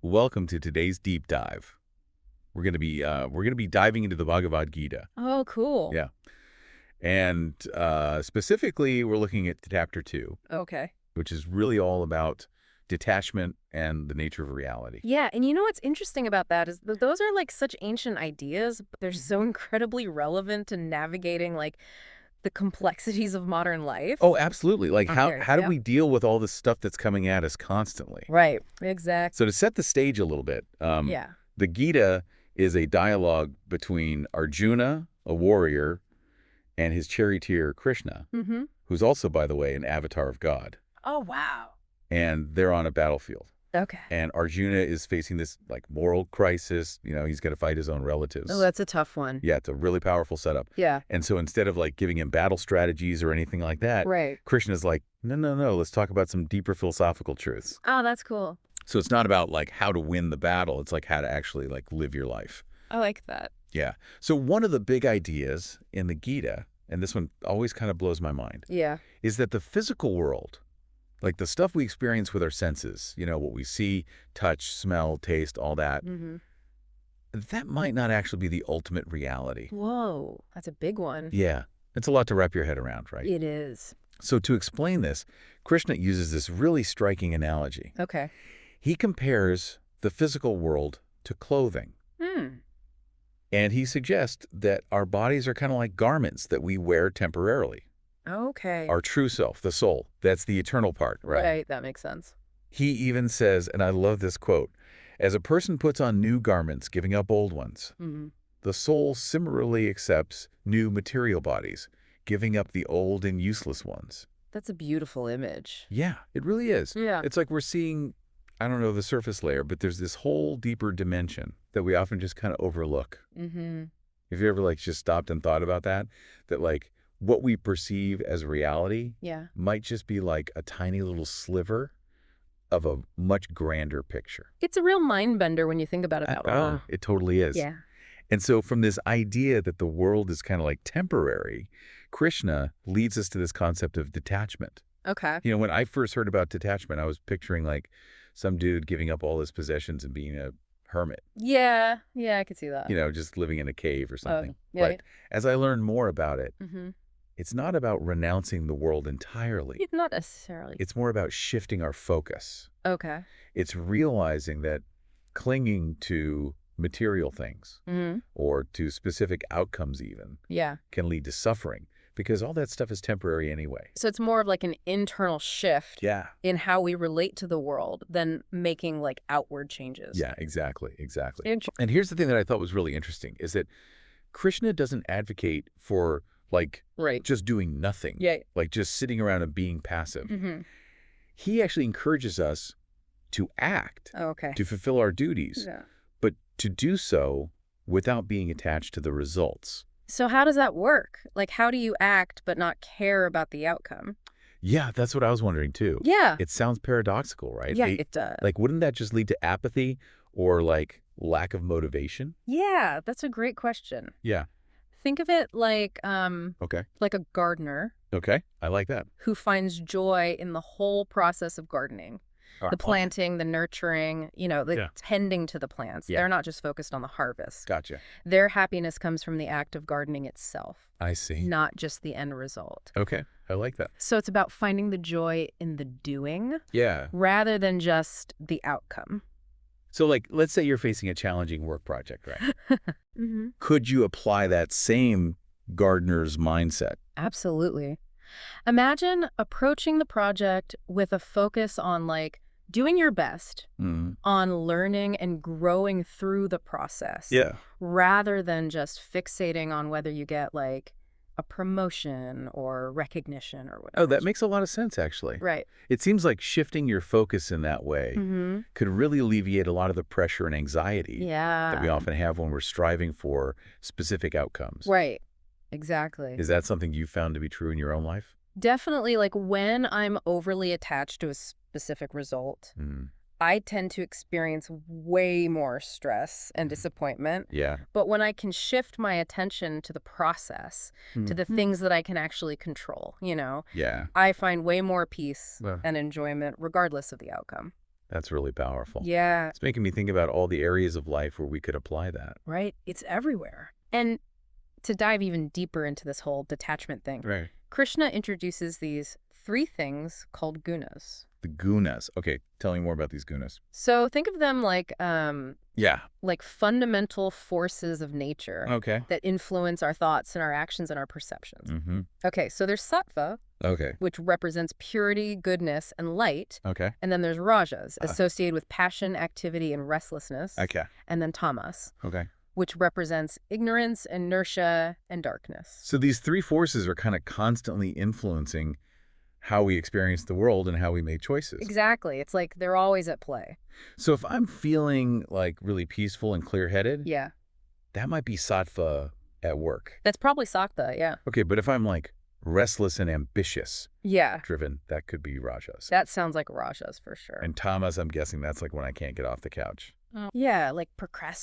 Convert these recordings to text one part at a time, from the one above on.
welcome to today's deep dive. We're gonna be diving into the Bhagavad Gita. Oh, cool. Yeah, and specifically, we're looking at chapter 2, Okay. which is really all about detachment and the nature of reality. Yeah, and you know what's interesting about that is that those are like such ancient ideas, but they're so incredibly relevant to navigating like the complexities of modern life. Oh, absolutely. Like Aren't how do Yeah. we deal with all this stuff that's coming at us constantly? Right. Exactly. So to set the stage a little bit, Yeah. the Gita is a dialogue between Arjuna, a warrior, and his charioteer Krishna, Mm-hmm. who's also, by the way, an avatar of God. Oh, wow. And they're on a battlefield. Okay. And Arjuna is facing this like moral crisis. You know, he's got to fight his own relatives. Oh, that's a tough one. Yeah, it's a really powerful setup. Yeah. And so instead of like giving him battle strategies or anything like that, Right. Krishna's like, no, let's talk about some deeper philosophical truths. Oh, that's cool. So it's not about like how to win the battle. It's like how to actually like live your life. I like that. Yeah. So one of the big ideas in the Gita, and this one always kind of blows my mind, Yeah. is that the physical world, like the stuff we experience with our senses, you know, what we see, touch, smell, taste, all that, Mm-hmm. that might not actually be the ultimate reality. Whoa, that's a big one. Yeah. It's a lot to wrap your head around, right? It is. So to explain this, Krishna uses this really striking analogy. Okay. He compares the physical world to clothing. Hmm. And he suggests that our bodies are kind of like garments that we wear temporarily. Okay. Our true self, the soul, that's the eternal part, right? Right. That makes sense. He even says, and I love this quote, as a person puts on new garments, giving up old ones, Mm-hmm. the soul similarly accepts new material bodies, giving up the old and useless ones. That's a beautiful image. Yeah, it really is. Yeah. It's like we're seeing, I don't know, the surface layer, but there's this whole deeper dimension that we often just kind of overlook. Mm-hmm. Have you ever like just stopped and thought about that? That like what we perceive as reality Yeah. might just be like a tiny little sliver of a much grander picture. It's a real mind bender when you think about it that way. Oh, it totally is. Yeah. And so from this idea that the world is kind of like temporary, Krishna leads us to this concept of detachment. Okay. You know, when I first heard about detachment, I was picturing like some dude giving up all his possessions and being a hermit, Yeah. Yeah, I could see that. you know, just living in a cave or something. yeah. But as I learned more about it, Mm-hmm. it's not about renouncing the world entirely. Not necessarily. It's more about shifting our focus. Okay. It's realizing that clinging to material things Mm-hmm. or to specific outcomes even Yeah. can lead to suffering because all that stuff is temporary anyway. So it's more of like an internal shift Yeah. in how we relate to the world than making like outward changes. Yeah, exactly. Interesting. And here's the thing that I thought was really interesting is that Krishna doesn't advocate for like Right. just doing nothing, Yeah. like just sitting around and being passive. Mm-hmm. He actually encourages us to act, Okay. to fulfill our duties, Yeah. but to do so without being attached to the results. So how does that work? Like, how do you act but not care about the outcome? Yeah, that's what I was wondering too. Yeah. It sounds paradoxical, right? Yeah, it does. Like, wouldn't that just lead to apathy or like lack of motivation? Yeah, that's a great question. Yeah. Think of it like Okay. a gardener Okay. I like that. who finds joy in the whole process of gardening. The planting, the nurturing, the Yeah. tending to the plants. Yeah. They're not just focused on the harvest. Gotcha. Their happiness comes from the act of gardening itself, I see. not just the end result. Okay. I like that. So it's about finding the joy in the doing Yeah. rather than just the outcome. So like, let's say you're facing a challenging work project, right? Mm-hmm. Could you apply that same gardener's mindset? Absolutely. Imagine approaching the project with a focus on like doing your best, Mm. on learning and growing through the process. Yeah. Rather than just fixating on whether you get like a promotion or recognition or whatever. Oh, that makes a lot of sense, actually. Right. It seems like shifting your focus in that way Mm-hmm. could really alleviate a lot of the pressure and anxiety that we Yeah. often have when we're striving for specific outcomes. Right. Exactly. Is that something you found to be true in your own life? Definitely, like when I'm overly attached to a specific result, Mm. I tend to experience way more stress and disappointment. Yeah. But when I can shift my attention to the process, to the things that I can actually control, Yeah. I find way more peace Well, and enjoyment regardless of the outcome. That's really powerful. Yeah, It's making me think about all the areas of life where we could apply that. right. It's everywhere. And to dive even deeper into this whole detachment thing, Right. Krishna introduces these three things called gunas. The gunas. Okay, tell me more about these gunas. So think of them Yeah. like fundamental forces of nature Okay. that influence our thoughts and our actions and our perceptions. Mm-hmm. Okay, so there's sattva, Okay. which represents purity, goodness, and light. Okay. And then there's rajas, associated with passion, activity, and restlessness. Okay. And then tamas, Okay. which represents ignorance, inertia, and darkness. So these three forces are kind of constantly influencing how we experience the world and how we make choices. Exactly. It's like they're always at play. So if I'm feeling like really peaceful and clear-headed, Yeah. that might be sattva at work. That's probably sattva, yeah. Okay, but if I'm like restless and ambitious Yeah. driven, that could be rajas. That sounds like rajas for sure. And tamas, I'm guessing that's like when I can't get off the couch. Yeah, like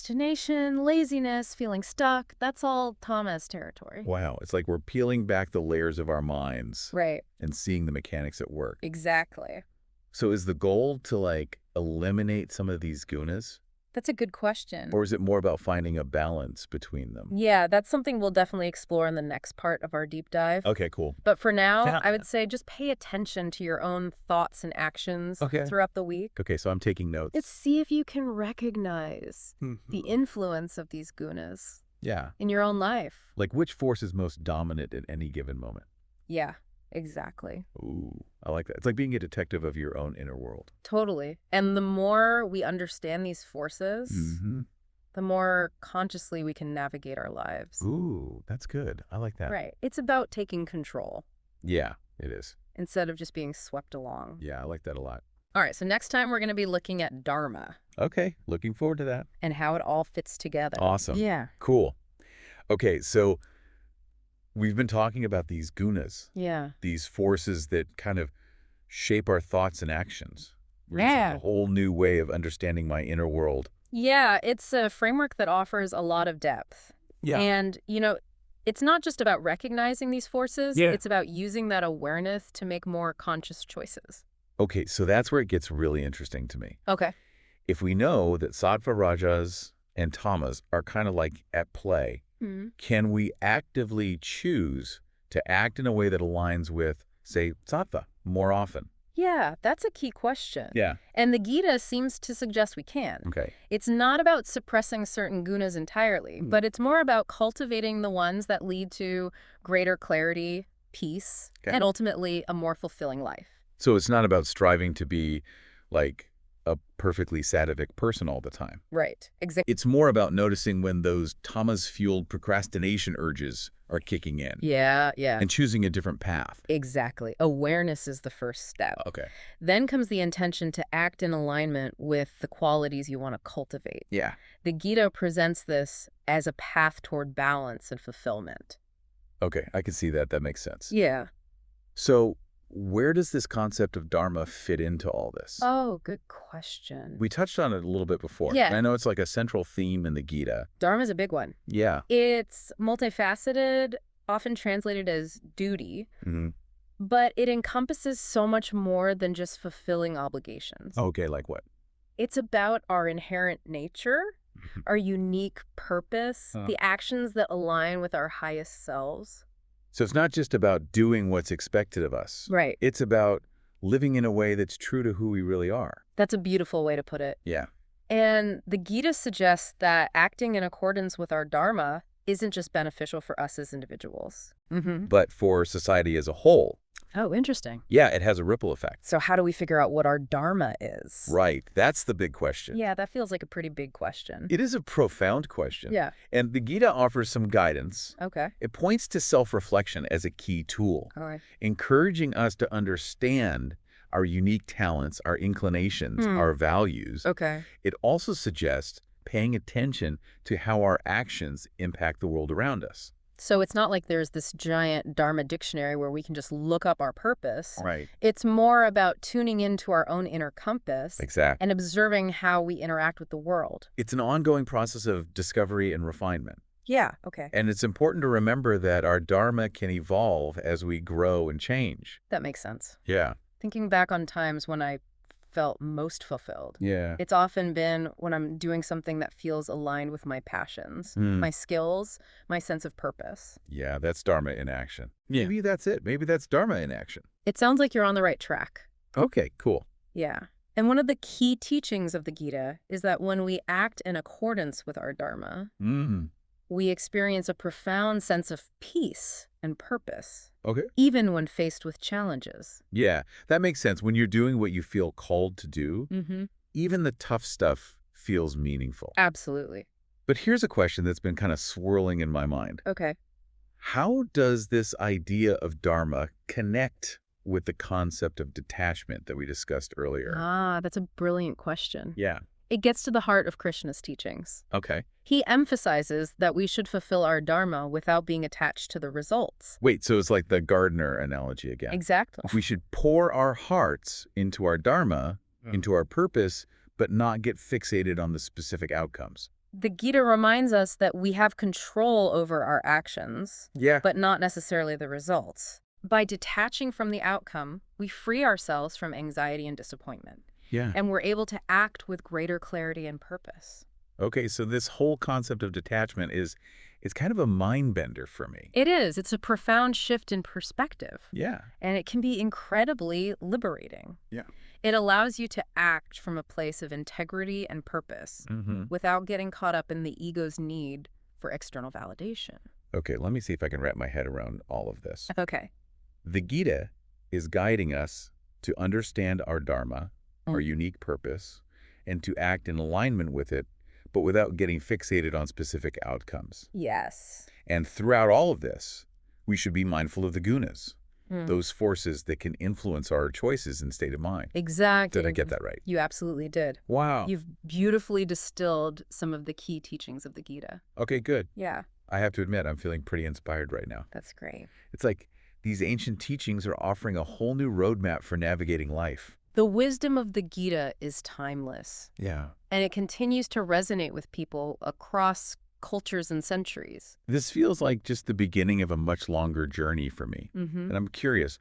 procrastination, laziness, feeling stuck. That's all tamas territory. Wow, it's like we're peeling back the layers of our minds Right. and seeing the mechanics at work. Exactly. So is the goal to like eliminate some of these gunas? That's a good question. Or is it more about finding a balance between them? Yeah, that's something we'll definitely explore in the next part of our deep dive. Okay, cool. But for now, Yeah. I would say just pay attention to your own thoughts and actions Okay. throughout the week. Okay, so I'm taking notes. Let's see if you can recognize the influence of these gunas Yeah. in your own life. Like which force is most dominant at any given moment? Yeah, exactly. Ooh, I like that. It's like being a detective of your own inner world. Totally. And the more we understand these forces, Mm-hmm. the more consciously we can navigate our lives. Ooh, that's good. I like that. Right. It's about taking control Yeah, it is. instead of just being swept along. Yeah, I like that a lot. All right, so next time we're going to be looking at Dharma Okay, looking forward to that. and how it all fits together. Awesome. Yeah. Cool. Okay, so we've been talking about these gunas, Yeah. these forces that kind of shape our thoughts and actions. It's like Yeah. a whole new way of understanding my inner world. Yeah, it's a framework that offers a lot of depth. Yeah. And, it's not just about recognizing these forces. Yeah. It's about using that awareness to make more conscious choices. Okay, so that's where it gets really interesting to me. Okay. If we know that sattva, rajas, and tamas are kind of like at play, can we actively choose to act in a way that aligns with, say, sattva more often? Yeah, that's a key question. Yeah. And the Gita seems to suggest we can. Okay. It's not about suppressing certain gunas entirely, but it's more about cultivating the ones that lead to greater clarity, peace, Okay. and ultimately a more fulfilling life. So it's not about striving to be like a perfectly sattvic person all the time. Right. Exactly. It's more about noticing when those tamas-fueled procrastination urges are kicking in Yeah. and choosing a different path. Exactly. Awareness is the first step. Okay. Then comes the intention to act in alignment with the qualities you want to cultivate. Yeah. The Gita presents this as a path toward balance and fulfillment. Okay, I can see that. That makes sense. Yeah. So where does this concept of Dharma fit into all this? Oh, good question. We touched on it a little bit before. Yeah. And I know it's like a central theme in the Gita. Dharma's a big one. Yeah. It's multifaceted, often translated as duty, Mm-hmm. but it encompasses so much more than just fulfilling obligations. Okay, like what? It's about our inherent nature, our unique purpose, the actions that align with our highest selves. So it's not just about doing what's expected of us. Right. It's about living in a way that's true to who we really are. That's a beautiful way to put it. Yeah. And the Gita suggests that acting in accordance with our Dharma isn't just beneficial for us as individuals. But for society as a whole, Oh, interesting. yeah, it has a ripple effect. So how do we figure out what our Dharma is? Right. That's the big question. Yeah, that feels like a pretty big question. It is a profound question. Yeah. And the Gita offers some guidance. Okay. It points to self-reflection as a key tool, All right. encouraging us to understand our unique talents, our inclinations, our values. Okay. It also suggests paying attention to how our actions impact the world around us. So it's not like there's this giant Dharma dictionary where we can just look up our purpose. Right. It's more about tuning into our own inner compass Exactly. and observing how we interact with the world. It's an ongoing process of discovery and refinement. Yeah. Okay. And it's important to remember that our Dharma can evolve as we grow and change. That makes sense. Yeah. Thinking back on times when I felt most fulfilled. Yeah. It's often been when I'm doing something that feels aligned with my passions, my skills, my sense of purpose. Yeah, that's Dharma in action. Maybe that's it. Maybe that's Dharma in action. It sounds like you're on the right track. Okay, cool. Yeah. And one of the key teachings of the Gita is that when we act in accordance with our Dharma, we experience a profound sense of peace and purpose, Okay. even when faced with challenges. Yeah, that makes sense. When you're doing what you feel called to do, even the tough stuff feels meaningful. Absolutely. But here's a question that's been kind of swirling in my mind. Okay. How does this idea of Dharma connect with the concept of detachment that we discussed earlier? Ah, that's a brilliant question. Yeah. It gets to the heart of Krishna's teachings. Okay. He emphasizes that we should fulfill our Dharma without being attached to the results. Wait, so it's like the gardener analogy again. Exactly. We should pour our hearts into our Dharma, into our purpose, but not get fixated on the specific outcomes. The Gita reminds us that we have control over our actions, Yeah. but not necessarily the results. By detaching from the outcome, we free ourselves from anxiety and disappointment. Yeah. And we're able to act with greater clarity and purpose. Okay, so this whole concept of detachment is kind of a mind bender for me. It is. It's a profound shift in perspective. Yeah. And it can be incredibly liberating. Yeah. It allows you to act from a place of integrity and purpose without getting caught up in the ego's need for external validation. Okay, let me see if I can wrap my head around all of this. Okay. The Gita is guiding us to understand our Dharma, our unique purpose, and to act in alignment with it, but without getting fixated on specific outcomes. Yes. And throughout all of this, we should be mindful of the gunas, those forces that can influence our choices and state of mind. Exactly. Did I get that right? You absolutely did. Wow. You've beautifully distilled some of the key teachings of the Gita. Okay, good. Yeah, I have to admit, I'm feeling pretty inspired right now. that's great. It's like these ancient teachings are offering a whole new roadmap for navigating life. The wisdom of the Gita is timeless, Yeah. and it continues to resonate with people across cultures and centuries. This feels like just the beginning of a much longer journey for me. And I'm curious,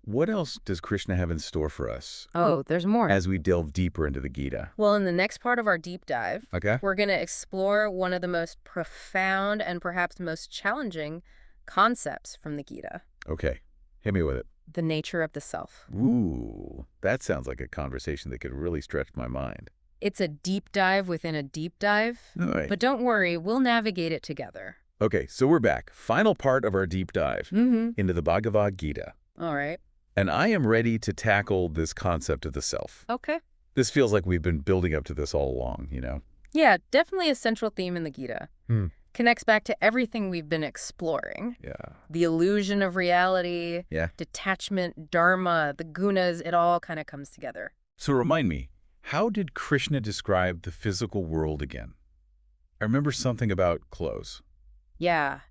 what else does Krishna have in store for us Oh, there's more. as we delve deeper into the Gita? Well, in the next part of our deep dive, Okay. we're going to explore one of the most profound and perhaps most challenging concepts from the Gita, Okay. Hit me with it. the nature of the self. Ooh, that sounds like a conversation that could really stretch my mind. It's a deep dive within a deep dive, All right. but don't worry, we'll navigate it together. Okay, so we're back. Final part of our deep dive into the Bhagavad Gita. All right. And I am ready to tackle this concept of the self. Okay. This feels like we've been building up to this all along, you know? Yeah, definitely a central theme in the Gita. Connects back to everything we've been exploring. Yeah. The illusion of reality, Yeah. detachment, dharma, the gunas, it all kind of comes together. So remind me, how did Krishna describe the physical world again? I remember something about clothes. Yeah.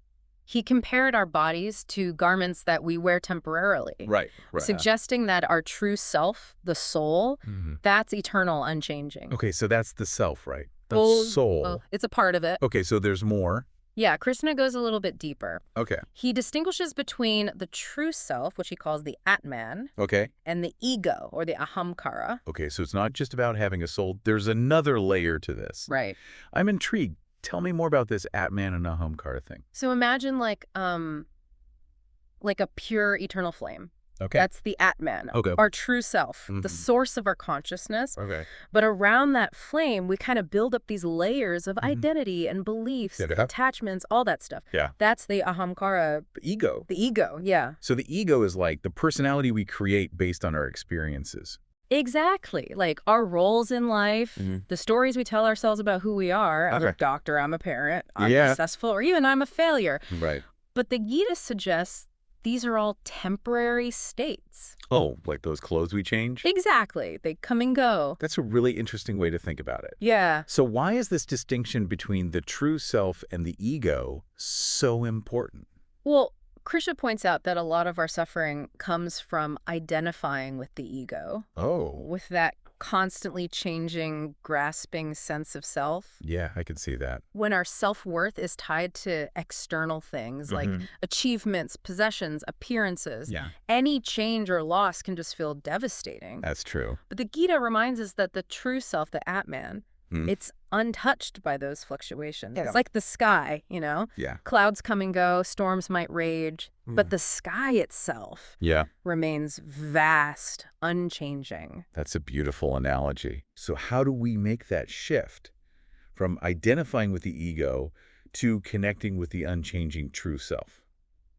He compared our bodies to garments that we wear temporarily, Right. suggesting that our true self, the soul, that's eternal, unchanging. Okay, so that's the self, right? The Well, soul. well, it's a part of it. Okay, so there's more. Yeah, Krishna goes a little bit deeper. Okay. He distinguishes between the true self, which he calls the atman, Okay. and the ego, or the ahamkara. Okay, so it's not just about having a soul. There's another layer to this. Right. I'm intrigued. Tell me more about this Atman and Ahamkara thing. So imagine like a pure eternal flame. Okay. That's the Atman, Okay. our true self, the source of our consciousness. Okay. But around that flame, we kind of build up these layers of identity and beliefs, Yeah. attachments, all that stuff. Yeah. That's the ahamkara, The ego. the ego, yeah. So the ego is like the personality we create based on our experiences. Exactly. Like our roles in life, the stories we tell ourselves about who we are. I'm a Okay. doctor, I'm a parent, I'm Yeah. successful, or even I'm a failure. Right. But the Gita suggests these are all temporary states. Oh, like those clothes we change? Exactly. They come and go. That's a really interesting way to think about it. Yeah. So why is this distinction between the true self and the ego so important? Well, Krishna points out that a lot of our suffering comes from identifying with the ego, Oh. with that constantly changing, grasping sense of self. Yeah, I can see that. When our self-worth is tied to external things like achievements, possessions, appearances, Yeah, any change or loss can just feel devastating. that's true. But the Gita reminds us that the true self, the Atman, it's untouched by those fluctuations. Yeah. It's like the sky, Yeah. Clouds come and go, storms might rage, but the sky itself Yeah. remains vast, unchanging. That's a beautiful analogy. So how do we make that shift from identifying with the ego to connecting with the unchanging true self?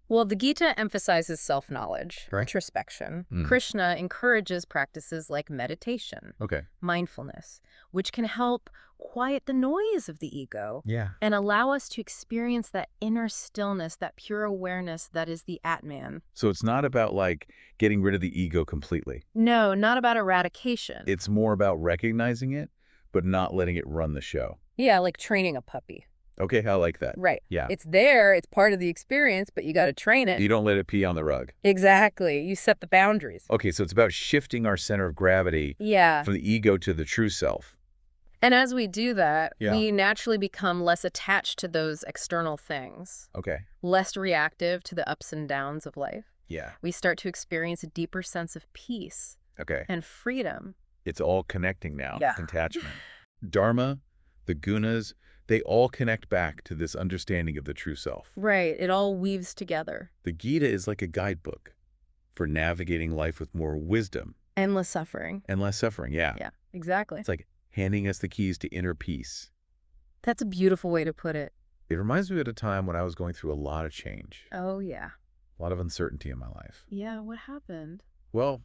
Well, the Gita emphasizes self-knowledge, Right. introspection. Krishna encourages practices like meditation, Okay. mindfulness, which can help quiet the noise of the ego Yeah. and allow us to experience that inner stillness, that pure awareness that is the Atman. So it's not about like getting rid of the ego completely. No, not about eradication. It's more about recognizing it, but not letting it run the show. Yeah, like training a puppy. Okay, I like that. Right. Yeah. It's there, it's part of the experience, but you got to train it. You don't let it pee on the rug. Exactly. You set the boundaries. Okay, so it's about shifting our center of gravity Yeah. from the ego to the true self. And as we do that, Yeah. we naturally become less attached to those external things, Okay. less reactive to the ups and downs of life. Yeah. We start to experience a deeper sense of peace Okay. and freedom. It's all connecting now. Yeah. Attachment. Dharma, the gunas, they all connect back to this understanding of the true self. Right. It all weaves together. The Gita is like a guidebook for navigating life with more wisdom Endless suffering. and less suffering. Yeah. Yeah, exactly. It's like handing us the keys to inner peace. That's a beautiful way to put it. It reminds me of a time when I was going through a lot of change, Oh, yeah. a lot of uncertainty in my life. Yeah, what happened? Well,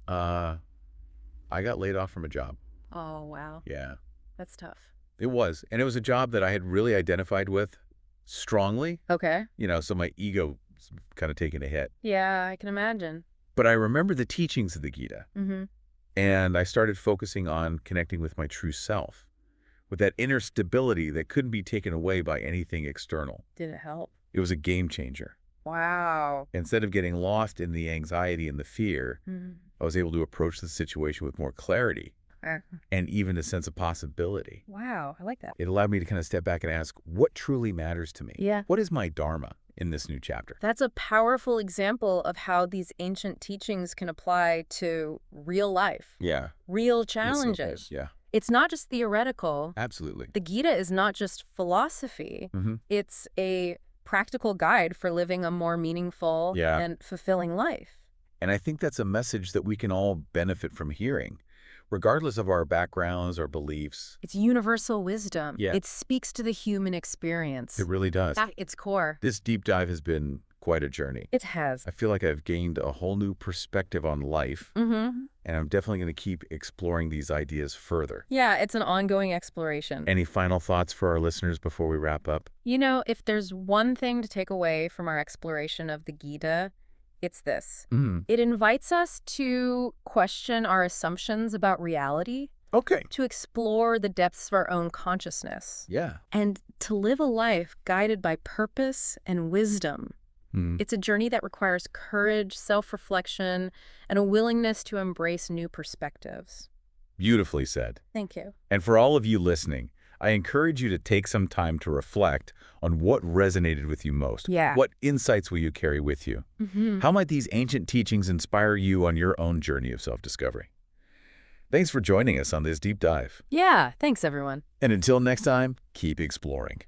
I got laid off from a job. Oh, wow. Yeah, That's tough. it was. And it was a job that I had really identified with strongly, Okay. so my ego was kind of taking a hit. Yeah, I can imagine. But I remember the teachings of the Gita, and I started focusing on connecting with my true self, with that inner stability that couldn't be taken away by anything external. Did it help? It was a game changer. Wow. Instead of getting lost in the anxiety and the fear, I was able to approach the situation with more clarity and even a sense of possibility. Wow, I like that. It allowed me to kind of step back and ask, what truly matters to me? Yeah. What is my Dharma in this new chapter? That's a powerful example of how these ancient teachings can apply to real life, Yeah. real It's so good. challenges. Yeah, It's not just theoretical. absolutely. The Gita is not just philosophy. It's a practical guide for living a more meaningful Yeah. and fulfilling life. And I think that's a message that we can all benefit from hearing, regardless of our backgrounds or beliefs. It's universal wisdom. Yeah. It speaks to the human experience It really does. at its core. This deep dive has been quite a journey. It has. I feel like I've gained a whole new perspective on life, and I'm definitely going to keep exploring these ideas further. Yeah, it's an ongoing exploration. Any final thoughts for our listeners before we wrap up? If there's one thing to take away from our exploration of the Gita, it's this. It invites us to question our assumptions about reality, Okay. to explore the depths of our own consciousness, Yeah. and to live a life guided by purpose and wisdom. It's a journey that requires courage, self-reflection, and a willingness to embrace new perspectives. Beautifully said. Thank you. And for all of you listening, I encourage you to take some time to reflect on what resonated with you most. Yeah. What insights will you carry with you? How might these ancient teachings inspire you on your own journey of self-discovery? Thanks for joining us on this deep dive. Yeah, thanks everyone. And until next time, keep exploring.